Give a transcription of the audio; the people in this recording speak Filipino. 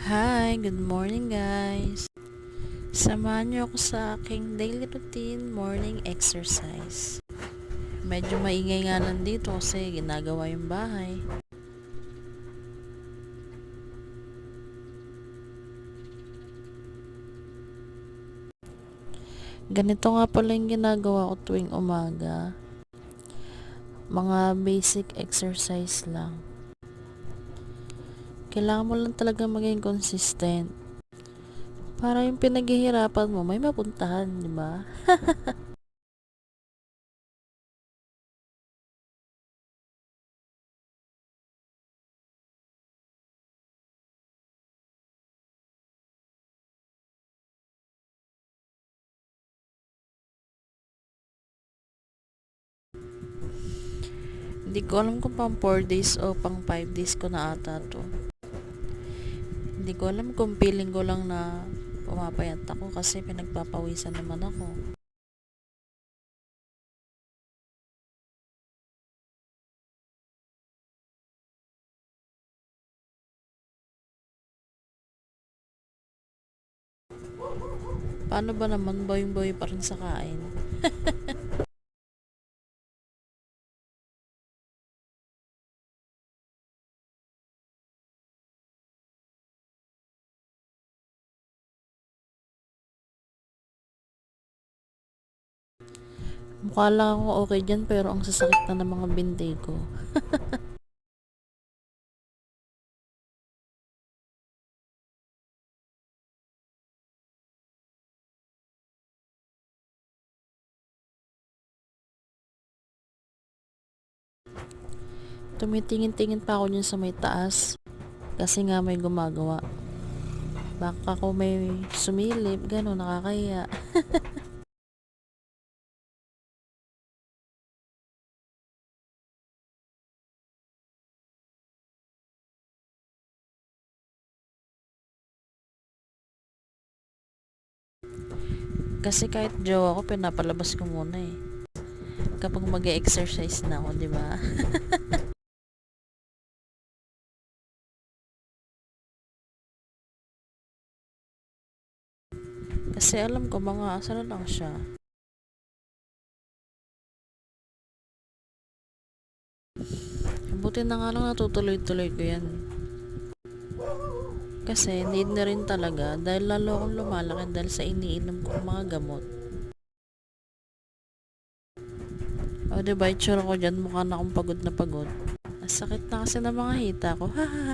Hi, good morning guys. Samahan niyo ako sa aking daily routine morning exercise. Medyo maingay nga nandito kasi ginagawa yung bahay. Ganito nga pala yung ginagawa ko tuwing umaga. Mga basic exercise lang. Kailangan mo lang talaga maging consistent. Para yung pinaghihirapan mo may mapuntahan, di ba? Hindi ko alam kung pang 4 days o pang 5 days ko na ata to. Hindi ko alam kung feeling ko lang na pumapayat ako kasi pinagpapawisan naman ako. Paano ba naman boy pa rin sa kain? Mukha lang ako okay dyan pero ang sasakit na ng mga binte ko. Tumitingin-tingin pa ako dyan sa may taas kasi nga may gumagawa. Baka ko may sumilip, gano'n, nakakaya. Kasi kahit jowa ko, pinapalabas ko muna eh. Kapag mag-exercise na ako, di ba? Kasi alam ko mga asa na lang siya. Buti na nga lang natutuloy-tuloy ko yan. Kasi need na rin talaga dahil lalo akong lumalaki dahil sa iniinom kong mga gamot. O diba, itsura ko dyan mukha na akong pagod na pagod. Ang sakit na kasi ng mga hita ko.